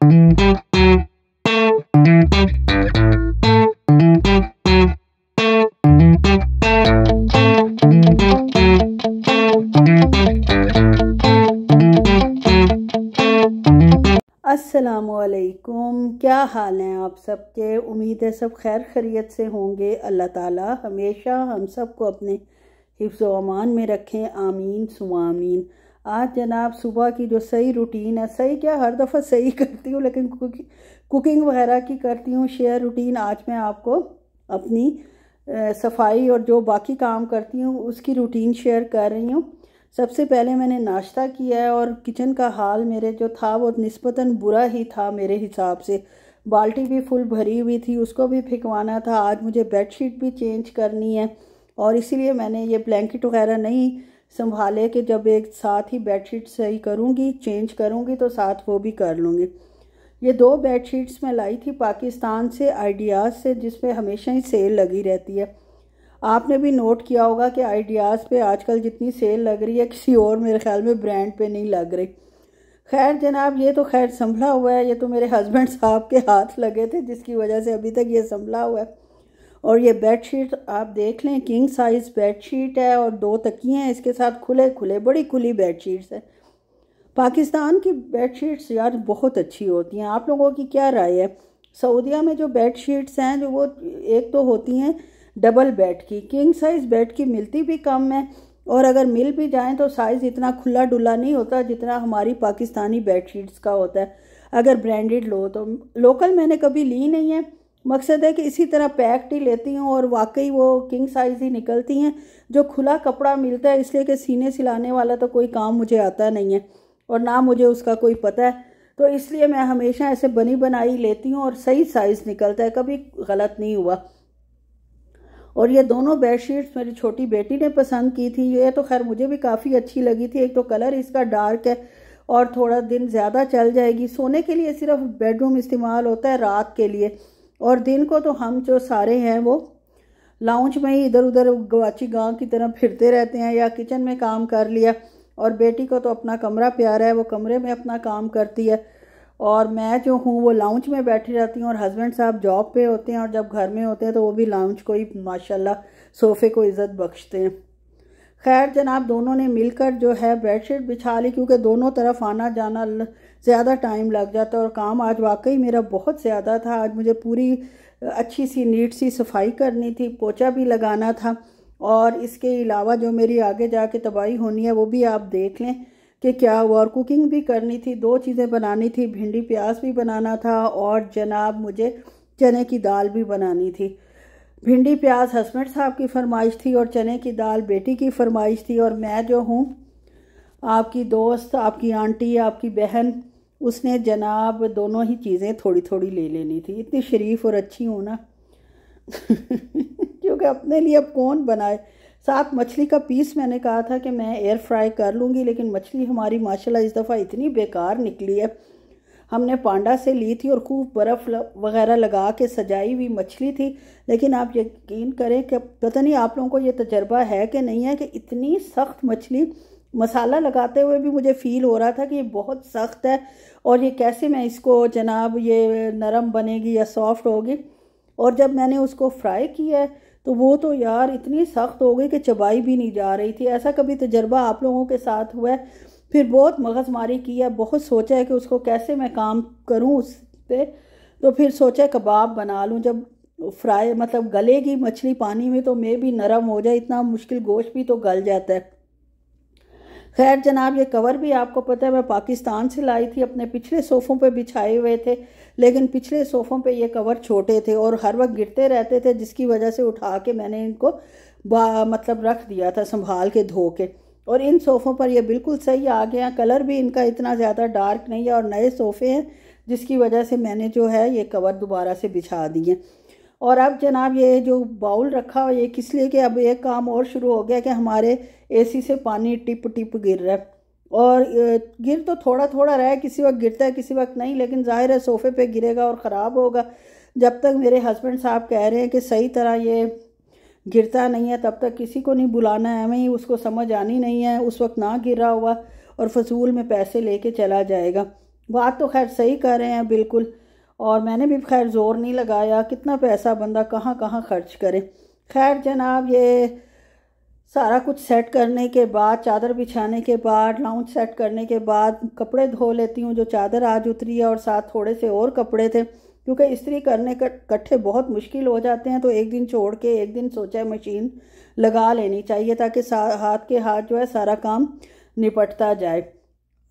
अस्सलामुअलैकुम, क्या हाल हैं आप सबके। उम्मीद है सब खैर खैरियत से होंगे। अल्लाह ताला हमेशा हम सबको अपने हिफ्ज़ व अमान में रखें, आमीन सुमा आमीन। आज जनाब सुबह की जो सही रूटीन है, सही क्या हर दफ़ा सही करती हूँ लेकिन कुकिंग वगैरह की करती हूँ शेयर रूटीन। आज मैं आपको अपनी सफाई और जो बाकी काम करती हूँ उसकी रूटीन शेयर कर रही हूँ। सबसे पहले मैंने नाश्ता किया है और किचन का हाल मेरे जो था वो निस्बतन बुरा ही था मेरे हिसाब से। बाल्टी भी फुल भरी हुई थी, उसको भी फेंकवाना था। आज मुझे बेडशीट भी चेंज करनी है और इसीलिए मैंने ये ब्लैंकेट वगैरह नहीं संभाले कि जब एक साथ ही बेडशीट सही करूँगी, चेंज करूँगी तो साथ वो भी कर लूँगी। ये 2 बेडशीट्स मैं लाई थी पाकिस्तान से, आइडियाज़ से, जिसमें हमेशा ही सेल लगी रहती है। आपने भी नोट किया होगा कि आइडियाज़ पे आजकल जितनी सेल लग रही है किसी और मेरे ख्याल में ब्रांड पे नहीं लग रही। खैर जनाब, ये तो खैर संभला हुआ है। ये तो मेरे हस्बैंड साहब के हाथ लगे थे जिसकी वजह से अभी तक ये संभला हुआ है। और ये बेडशीट आप देख लें, किंग साइज़ बेडशीट है और 2 तकिए हैं इसके साथ, खुले खुले बड़ी खुली बेडशीट्स है। पाकिस्तान की बेडशीट्स यार बहुत अच्छी होती हैं। आप लोगों की क्या राय है? सऊदीया में जो बेडशीट्स हैं जो वो एक तो होती हैं डबल बेड की, किंग साइज़ बेड की मिलती भी कम है और अगर मिल भी जाएं तो साइज़ इतना खुला डुला नहीं होता जितना हमारी पाकिस्तानी बेडशीट्स का होता है। अगर ब्रांडेड लो तो लोकल मैंने कभी ली नहीं है। मकसद है कि इसी तरह पैक्ड ही लेती हूँ और वाकई वो किंग साइज़ ही निकलती हैं। जो खुला कपड़ा मिलता है, इसलिए कि सीने सिलाने वाला तो कोई काम मुझे आता नहीं है और ना मुझे उसका कोई पता है, तो इसलिए मैं हमेशा ऐसे बनी बनाई लेती हूँ और सही साइज़ निकलता है, कभी गलत नहीं हुआ। और ये दोनों बेडशीट्स मेरी छोटी बेटी ने पसंद की थी। ये तो खैर मुझे भी काफ़ी अच्छी लगी थी। एक तो कलर इसका डार्क है और थोड़ा दिन ज़्यादा चल जाएगी। सोने के लिए सिर्फ बेडरूम इस्तेमाल होता है, रात के लिए, और दिन को तो हम जो सारे हैं वो लाउंज में ही इधर उधर गवाची गांव की तरह फिरते रहते हैं या किचन में काम कर लिया। और बेटी को तो अपना कमरा प्यारा है, वो कमरे में अपना काम करती है और मैं जो हूँ वो लाउंज में बैठी रहती हूँ। और हस्बैंड साहब जॉब पे होते हैं और जब घर में होते हैं तो वो भी लाउंज को ही माशाल्लाह सोफ़े को इज़्ज़त बख्शते हैं। खैर जनाब, दोनों ने मिलकर जो है बेडशीट बिछा ली क्योंकि दोनों तरफ आना जाना ज़्यादा टाइम लग जाता है और काम आज वाकई मेरा बहुत ज़्यादा था। आज मुझे पूरी अच्छी सी नीट सी सफाई करनी थी, पोछा भी लगाना था और इसके अलावा जो मेरी आगे जाके तबाही होनी है वो भी आप देख लें कि क्या हुआ। और कुकिंग भी करनी थी, 2 चीज़ें बनानी थी, भिंडी प्याज भी बनाना था और जनाब मुझे चने की दाल भी बनानी थी। भिंडी प्याज हस्बैंड साहब की फरमाइश थी और चने की दाल बेटी की फरमाइश थी। और मैं जो हूँ आपकी दोस्त, आपकी आंटी, आपकी बहन, उसने जनाब दोनों ही चीज़ें थोड़ी थोड़ी ले लेनी थी। इतनी शरीफ और अच्छी हूँ ना क्योंकि अपने लिए अब कौन बनाए। साथ मछली का पीस मैंने कहा था कि मैं एयर फ्राई कर लूँगी, लेकिन मछली हमारी माशाल्लाह इस दफ़ा इतनी बेकार निकली है। हमने पांडा से ली थी और खूब बर्फ़ वगैरह लगा के सजाई हुई मछली थी, लेकिन आप यकीन करें कि पता नहीं आप लोगों को ये तजर्बा है कि नहीं है कि इतनी सख्त मछली, मसाला लगाते हुए भी मुझे फ़ील हो रहा था कि ये बहुत सख्त है और ये कैसे मैं इसको जनाब ये नरम बनेगी या सॉफ्ट होगी। और जब मैंने उसको फ्राई किया है तो वो तो यार इतनी सख्त हो गई कि चबाई भी नहीं जा रही थी। ऐसा कभी तजर्बा आप लोगों के साथ हुआ है? फिर बहुत मगज़मारी की है, बहुत सोचा है कि उसको कैसे मैं काम करूं उस पर। तो फिर सोचा कबाब बना लूं। जब फ्राई मतलब गलेगी मछली पानी में तो मैं भी नरम हो जाए, इतना मुश्किल गोश्त भी तो गल जाता है। खैर जनाब, ये कवर भी आपको पता है मैं पाकिस्तान से लाई थी, अपने पिछले सोफ़ों पे बिछाए हुए थे, लेकिन पिछले सोफ़ों पे ये कवर छोटे थे और हर वक्त गिरते रहते थे, जिसकी वजह से उठा के मैंने इनको मतलब रख दिया था संभाल के धो के। और इन सोफ़ों पर ये बिल्कुल सही आ गया। कलर भी इनका इतना ज़्यादा डार्क नहीं है और नए सोफ़े हैं, जिसकी वजह से मैंने जो है ये कवर दोबारा से बिछा दिए। और अब जनाब ये जो बाउल रखा हुआ ये किस लिए कि अब एक काम और शुरू हो गया कि हमारे एसी से पानी टिप टिप गिर रहा है। और गिर तो थोड़ा थोड़ा रहा है, किसी वक्त गिरता है किसी वक्त नहीं, लेकिन जाहिर है सोफ़े पे गिरेगा और ख़राब होगा। जब तक मेरे हस्बैंड साहब कह रहे हैं कि सही तरह ये गिरता नहीं है तब तक किसी को नहीं बुलाना है। हमें ही उसको समझ आनी नहीं है, उस वक्त ना गिरा हुआ और फजूल में पैसे लेके चला जाएगा। बात तो खैर सही कर रहे हैं बिल्कुल। और मैंने भी खैर ज़ोर नहीं लगाया, कितना पैसा बंदा कहाँ कहाँ खर्च करे। खैर जनाब, ये सारा कुछ सेट करने के बाद, चादर बिछाने के बाद, लाउंज सेट करने के बाद कपड़े धो लेती हूँ। जो चादर आज उतरी है और साथ थोड़े से और कपड़े थे, क्योंकि इस्त्री करने का इकट्ठे बहुत मुश्किल हो जाते हैं, तो एक दिन छोड़ के एक दिन सोचा है मशीन लगा लेनी चाहिए, ताकि हाथ के हाथ जो है सारा काम निपटता जाए।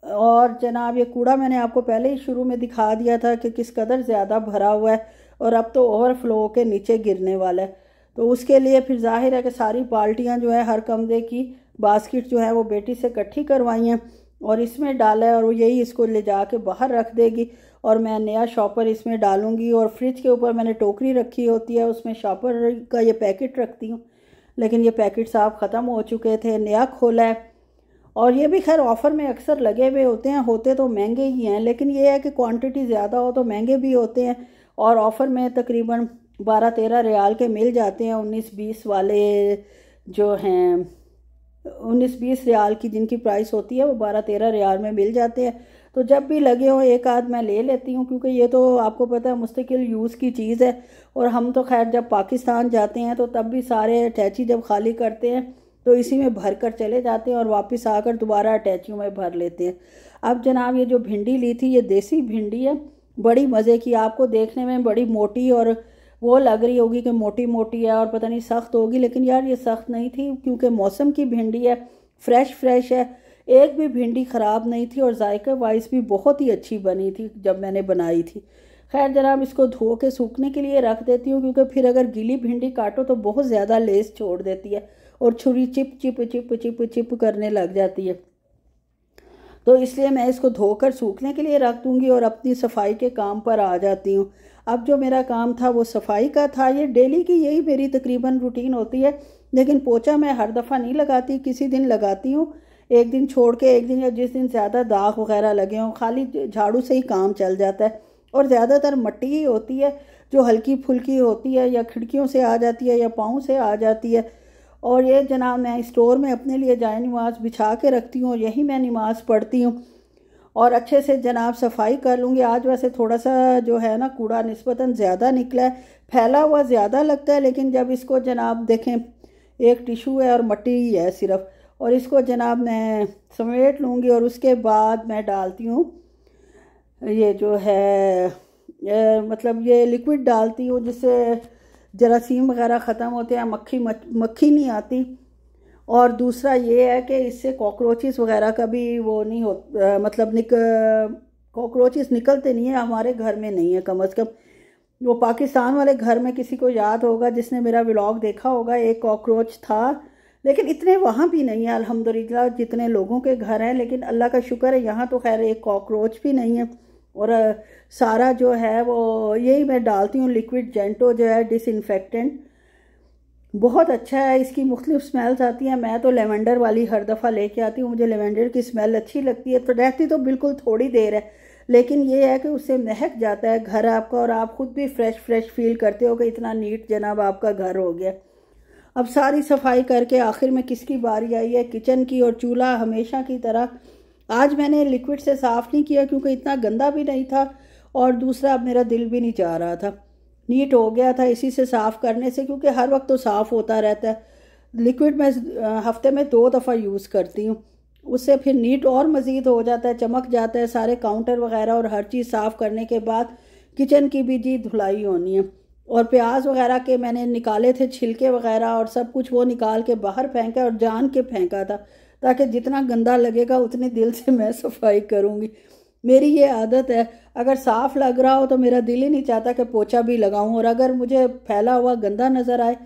और जनाब, ये कूड़ा मैंने आपको पहले ही शुरू में दिखा दिया था कि किस कदर ज़्यादा भरा हुआ है, और अब तो ओवरफ्लो के नीचे गिरने वाला है। तो उसके लिए फिर जाहिर है कि सारी बाल्टियाँ जो है, हर कमरे की बास्केट जो है वो बेटी से इकट्ठी करवाई हैं और इसमें डाला है, और वो यही इसको ले जा के बाहर रख देगी और मैं नया शॉपर इसमें डालूँगी। और फ्रिज के ऊपर मैंने टोकरी रखी होती है, उसमें शॉपर का ये पैकेट रखती हूँ, लेकिन ये पैकेट साहब ख़त्म हो चुके थे, नया खोला है। और ये भी खैर ऑफ़र में अक्सर लगे हुए होते हैं, होते तो महंगे ही हैं, लेकिन ये है कि क्वांटिटी ज़्यादा हो तो महंगे भी होते हैं। और ऑफ़र में तकरीबन 12-13 रियाल के मिल जाते हैं। 19-20 वाले जो हैं, 19-20 रियाल की जिनकी प्राइस होती है वो 12-13 रियाल में मिल जाते हैं। तो जब भी लगे हो एक आध मैं ले लेती हूँ, क्योंकि ये तो आपको पता है मुस्तकिल यूज़ की चीज़ है। और हम तो खैर जब पाकिस्तान जाते हैं तो तब भी सारे अटैची जब खाली करते हैं तो इसी में भर कर चले जाते हैं और वापस आकर दोबारा अटैचियों में भर लेते हैं। अब जनाब, ये जो भिंडी ली थी ये देसी भिंडी है, बड़ी मज़े की, आपको देखने में बड़ी मोटी और वो लग रही होगी कि मोटी मोटी है और पता नहीं सख्त होगी, लेकिन यार ये सख्त नहीं थी, क्योंकि मौसम की भिंडी है, फ्रेश है, एक भी भिंडी ख़राब नहीं थी और जायके वाइज भी बहुत ही अच्छी बनी थी जब मैंने बनाई थी। खैर जनाब, इसको धो के सूखने के लिए रख देती हूँ, क्योंकि फिर अगर गीली भिंडी काटो तो बहुत ज़्यादा लेस छोड़ देती है और छुरी chip chip chip chip chip करने लग जाती है। तो इसलिए मैं इसको धोकर सूखने के लिए रख दूँगी और अपनी सफाई के काम पर आ जाती हूँ। अब जो मेरा काम था वो सफाई का था, ये डेली की यही मेरी तकरीबन रूटीन होती है। लेकिन पोछा मैं हर दफ़ा नहीं लगाती, किसी दिन लगाती हूँ, एक दिन छोड़ के एक दिन, या जिस दिन ज़्यादा दाग वगैरह लगे हों, खाली झाड़ू से ही काम चल जाता है। और ज़्यादातर मिट्टी ही होती है जो हल्की फुल्की होती है, या खिड़कियों से आ जाती है या पाँव से आ जाती है। और ये जनाब, मैं स्टोर में अपने लिए जाए नमाज बिछा के रखती हूँ और यही मैं नमाज़ पढ़ती हूँ। और अच्छे से जनाब सफाई कर लूँगी। आज वैसे थोड़ा सा जो है ना कूड़ा निस्बतन ज़्यादा निकला है, फैला हुआ ज़्यादा लगता है, लेकिन जब इसको जनाब देखें, एक टिशू है और मिट्टी ही है सिर्फ, और इसको जनाब मैं समेट लूँगी और उसके बाद मैं डालती हूँ ये जो है मतलब ये लिक्विड डालती हूँ, जिससे जरासीम वगैरह ख़त्म होते हैं, मक्खी नहीं आती। और दूसरा ये है कि इससे कॉकरोचेस वगैरह का भी वो नहीं हो, मतलब कॉकरोचेस निकलते नहीं है, हमारे घर में नहीं है कम अज़ कम। वो पाकिस्तान वाले घर में किसी को याद होगा, जिसने मेरा व्लॉग देखा होगा, एक कॉकरोच था, लेकिन इतने वहाँ भी नहीं है अल्हम्दुलिल्लाह जितने लोगों के घर हैं। लेकिन अल्लाह का शुक्र है यहाँ तो खैर एक कॉकरोच भी नहीं है। और सारा जो है वो यही मैं डालती हूँ, लिक्विड जेंटो जो है डिसइंफेक्टेंट, बहुत अच्छा है, इसकी मुख्तलिफ स्मेल्स आती हैं। मैं तो लेवेंडर वाली हर दफ़ा लेके आती हूँ, मुझे लेवेंडर की स्मेल अच्छी लगती है। तो रहती तो बिल्कुल थोड़ी देर है, लेकिन ये है कि उससे महक जाता है घर आपका, और आप ख़ुद भी फ्रेश फील करते हो कि इतना नीट जनाब आपका घर हो गया। अब सारी सफाई करके आखिर में किसकी बारी आई है, किचन की। और चूल्हा हमेशा की तरह आज मैंने लिक्विड से साफ़ नहीं किया, क्योंकि इतना गंदा भी नहीं था, और दूसरा अब मेरा दिल भी नहीं चाह रहा था, नीट हो गया था इसी से साफ़ करने से, क्योंकि हर वक्त तो साफ़ होता रहता है। लिक्विड मैं हफ्ते में 2 दफ़ा यूज़ करती हूँ, उससे फिर नीट और मज़ीद हो जाता है, चमक जाता है सारे काउंटर वगैरह, और हर चीज़ साफ़ करने के बाद किचन की भी जी धुलाई होनी है। और प्याज वगैरह के मैंने निकाले थे छिलके वगैरह और सब कुछ, वो निकाल के बाहर फेंका और जान के फेंका था, ताकि जितना गंदा लगेगा उतने दिल से मैं सफाई करूँगी। मेरी ये आदत है, अगर साफ़ लग रहा हो तो मेरा दिल ही नहीं चाहता कि पोछा भी लगाऊं, और अगर मुझे फैला हुआ गंदा नज़र आए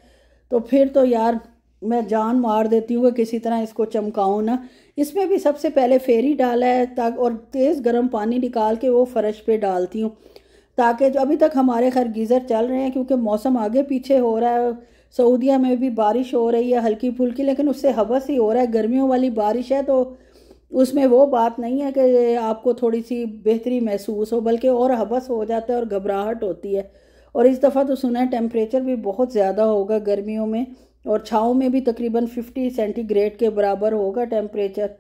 तो फिर तो यार मैं जान मार देती हूँ कि किसी तरह इसको चमकाऊँ ना। इसमें भी सबसे पहले फेरी डाला है और तेज़ गर्म पानी निकाल के वो फ़र्श पे डालती हूँ, ताकि जो अभी तक हमारे खैर गीज़र चल रहे हैं, क्योंकि मौसम आगे पीछे हो रहा है। सऊदीया में भी बारिश हो रही है हल्की फुल्की, लेकिन उससे हवस ही हो रहा है, गर्मियों वाली बारिश है, तो उसमें वो बात नहीं है कि आपको थोड़ी सी बेहतरी महसूस हो, बल्कि और हवस हो जाता है और घबराहट होती है। और इस दफ़ा तो सुना है टेम्परेचर भी बहुत ज़्यादा होगा गर्मियों में, और छाँव में भी तकरीबन 50 सेंटीग्रेड के बराबर होगा टेम्परेचर।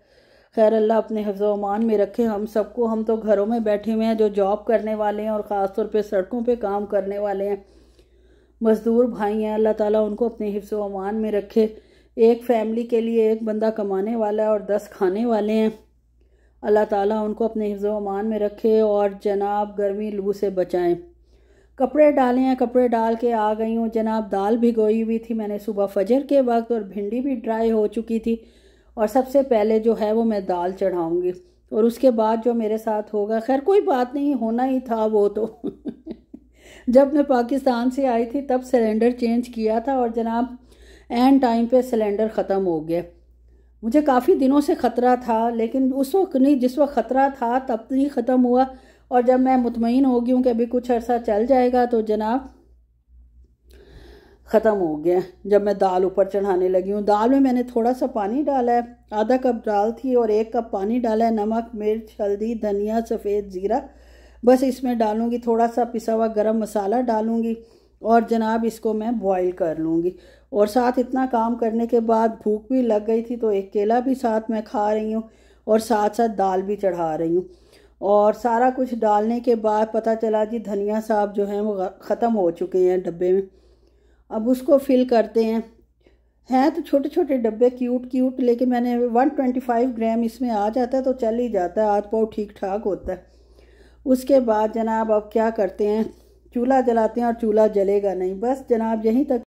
खैर अल्लाह अपने हिफ्ज़ व अमान में रखे हम सबको। हम तो घरों में बैठे हुए हैं, जो जॉब करने वाले हैं और ख़ास तौर पे सड़कों पे काम करने वाले हैं, मज़दूर भाई हैं, अल्लाह ताला उनको अपने हिफ्ज़ व अमान में रखे। एक फ़ैमिली के लिए एक बंदा कमाने वाला है और 10 खाने वाले हैं। अल्लाह ताला उनको अपने हिफ्ज़ व अमान में रखे और जनाब गर्मी लू से बचाएं। कपड़े डाले हैं, कपड़े डाल के आ गई हूँ जनाब। दाल भिगोई हुई थी मैंने सुबह फजर के वक्त और भिंडी भी ड्राई हो चुकी थी। और सबसे पहले जो है वो मैं दाल चढ़ाऊँगी और उसके बाद जो मेरे साथ होगा, खैर कोई बात नहीं, होना ही था वो तो जब मैं पाकिस्तान से आई थी तब सिलेंडर चेंज किया था और जनाब एंड टाइम पे सिलेंडर ख़त्म हो गया। मुझे काफ़ी दिनों से ख़तरा था, लेकिन उस वक्त नहीं, जिस वक्त ख़तरा था तब नहीं ख़त्म हुआ। और जब मैं मुतमईन हो गई हूँ कि अभी कुछ अर्सा चल जाएगा तो जनाब ख़त्म हो गया। जब मैं दाल ऊपर चढ़ाने लगी हूँ, दाल में मैंने थोड़ा सा पानी डाला है, आधा कप दाल थी और 1 कप पानी डाला है। नमक, मिर्च, हल्दी, धनिया, सफ़ेद ज़ीरा, बस इसमें डालूँगी। थोड़ा सा पिसा हुआ गरम मसाला डालूँगी और जनाब इसको मैं बॉईल कर लूँगी। और साथ इतना काम करने के बाद भूख भी लग गई थी तो एक केला भी साथ मैं खा रही हूँ और साथ साथ दाल भी चढ़ा रही हूँ। और सारा कुछ डालने के बाद पता चला जी धनिया साहब जो हैं वो ख़त्म हो चुके हैं डब्बे में। अब उसको फिल करते हैं तो छोटे छोटे डब्बे क्यूट, लेकिन मैंने 125 ग्राम इसमें आ जाता है तो चल ही जाता है, आध पाव ठीक ठाक होता है। उसके बाद जनाब अब क्या करते हैं, चूल्हा जलाते हैं और चूल्हा जलेगा नहीं, बस जनाब यहीं तक